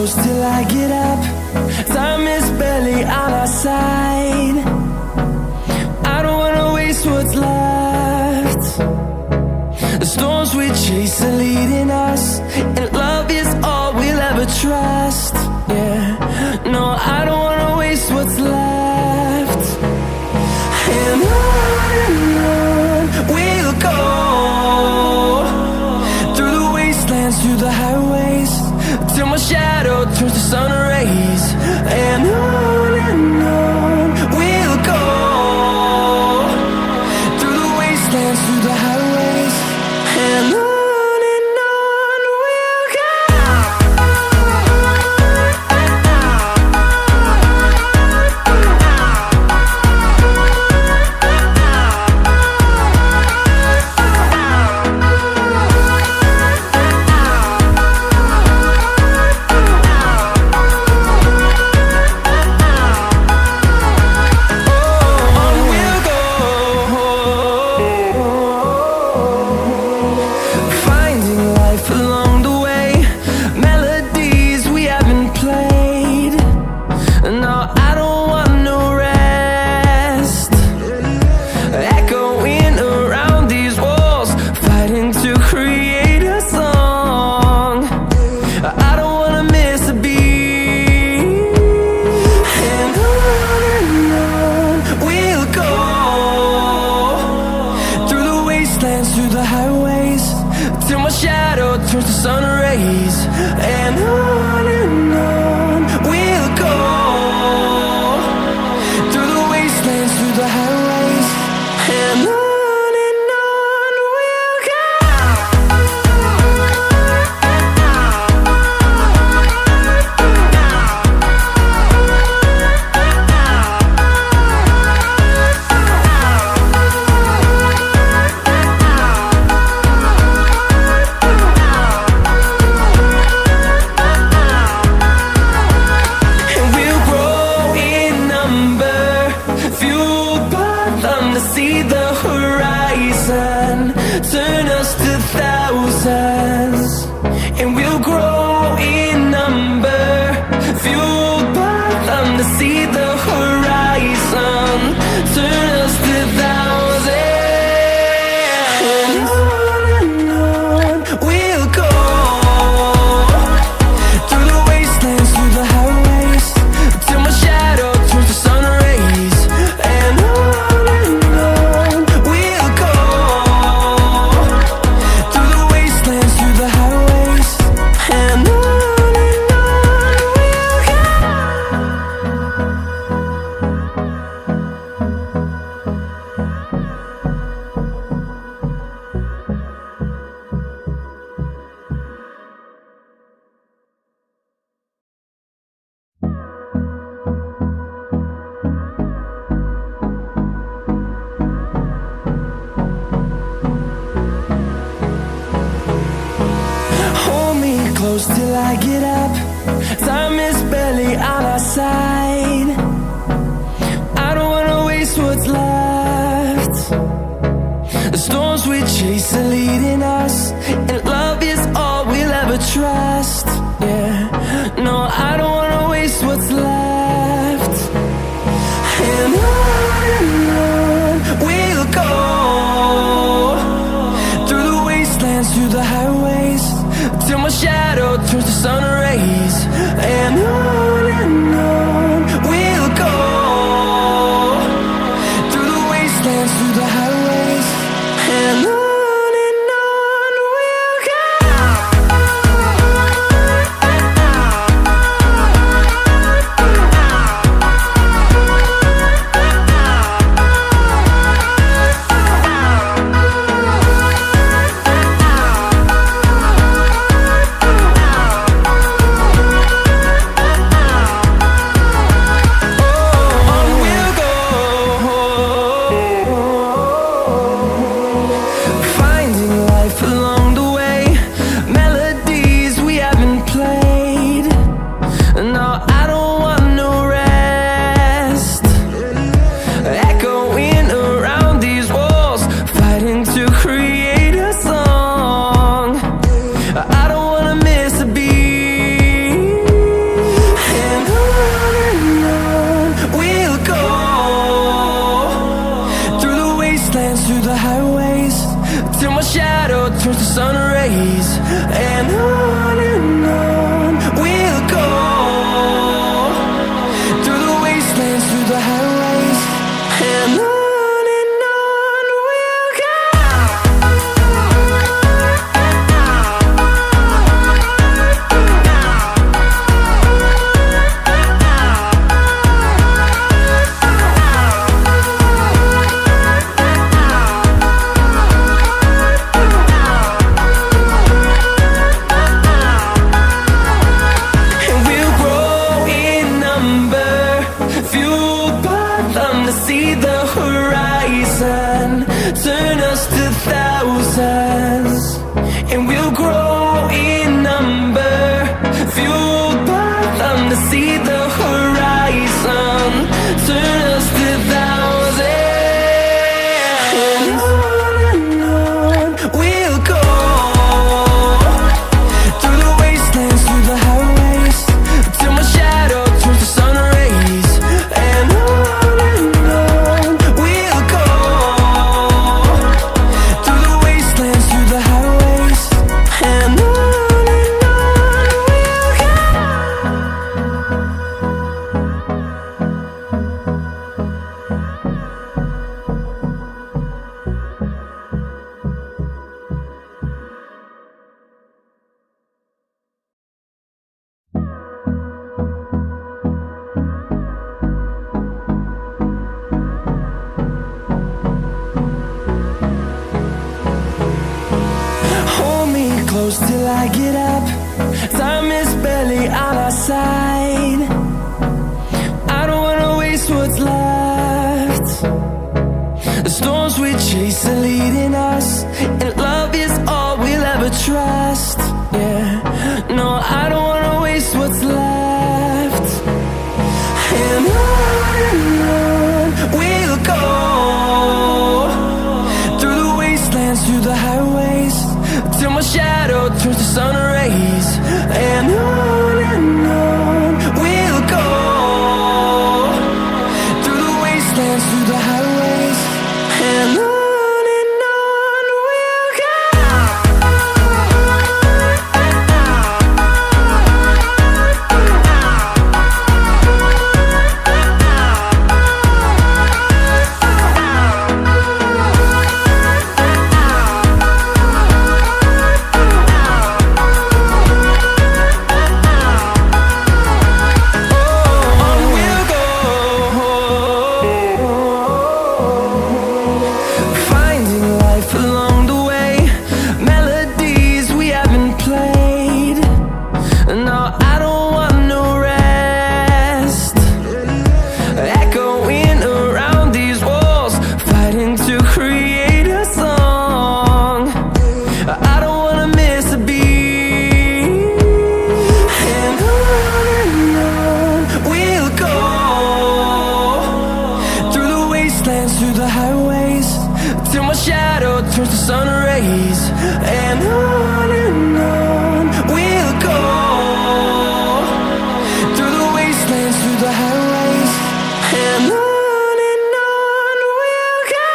close till I get up. Time is barely on our side. I don't wanna waste what's left. The storms we chase are leading us, and love is all we'll ever trust. Yeah, no, I don't wanna waste what's left. And on we'll go, through the wastelands, through the highways, till my shadow turns to sun rays. And on we'll go, through the wastelands, through the highways, and on we'll go. Through the highways, till my shadow turns to sun rays. And on we'll go, through the wastelands, through the highways, and on we'll go. See the horizon, turn us to thousands, and we'll grow in number, fueled by them to see the horizon, turn us to thousands, and on we'll go, through the wastelands, through the highways, till my shadow turns to sun rays. And close till I get up. Time is barely on our side. I don't wanna waste what's left. The storms we chase are leading us, and love is all we'll ever trust. Yeah, no, I don't wanna waste what's left. And on we'll go, through the wastelands, through the highways, till my shadow turns to sun rays. And on we'll go, through the wastelands, through the highways, and on we'll go. we'll grow in number, fueled by them to see the horizon, turn us to thousands. And on we'll go, through the wastelands, through the highways, till my shadow turns to sun rays. And on we'll go, through the wastelands, through the highways. And on we'll go. Hold me close till I get up. Time is barely on our side. I don't wanna waste what's left. The storms we chase are leading us, and love is all we'll ever trust. Yeah, no, I don't wanna waste what's left. And on we'll go, through the wastelands, through the highways, till my shadow turns to sun rays. And on we'll go, through the wastelands, through the highways. And on we'll go. Finding life along the way, melodies we haven't played. No, I don't want no rest. Echoing around these walls, fighting to create a song. I don't wanna miss a beat. And on we'll go, through the wastelands, through the highways, till my shadow turns to sun rays. And on we'll go, through the wastelands, through the highways. And on we'll go.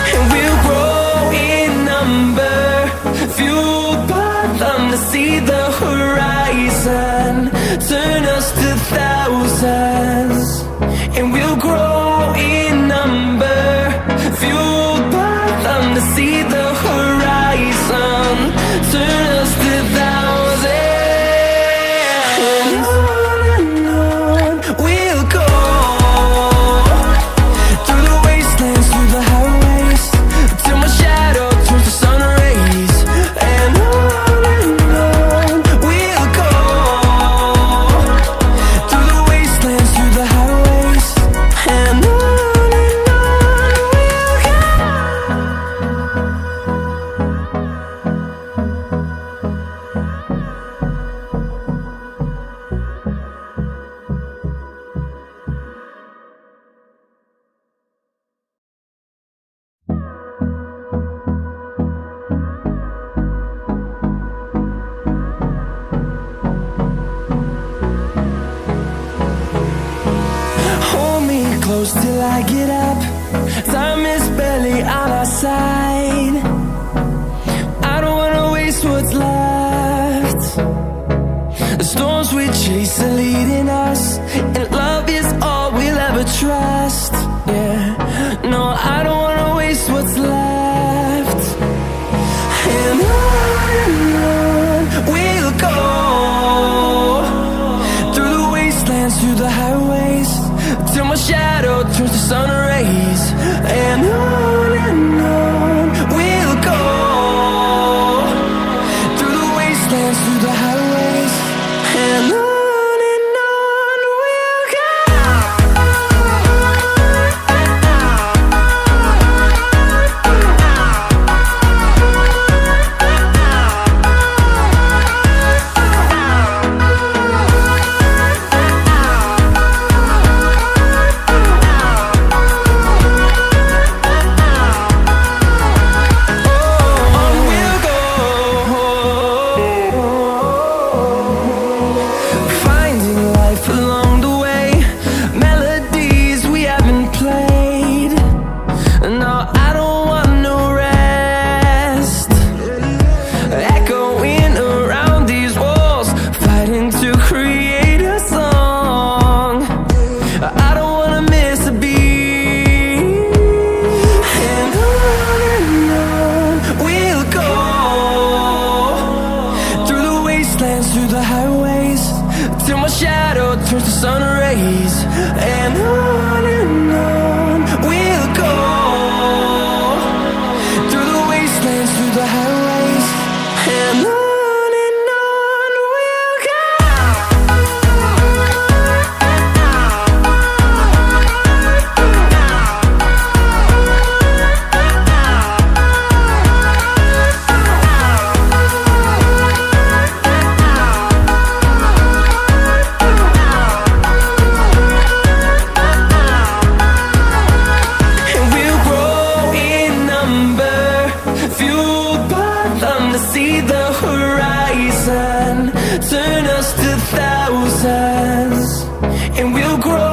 And we'll grow in number, fueled by them to see the horizon, turn us to thousands. And we'll grow in number, fueled by them to see the horizon, turn us to thousands. And on we'll go, through the wastelands, through the highways, till my shadow turns to sun rays. And on we'll go, through the wastelands, through the highways. And on we'll go. Hold me close till I get up. Time is barely on our side. I don't wanna waste what's left. The storms we chase are leading us, and love is all we'll ever trust. Yeah, no, I don't wanna waste what's left. And on we'll go, through the wastelands, through the highways, till my shadow turns to sun rays. see the horizon, turn us to thousands, and we'll grow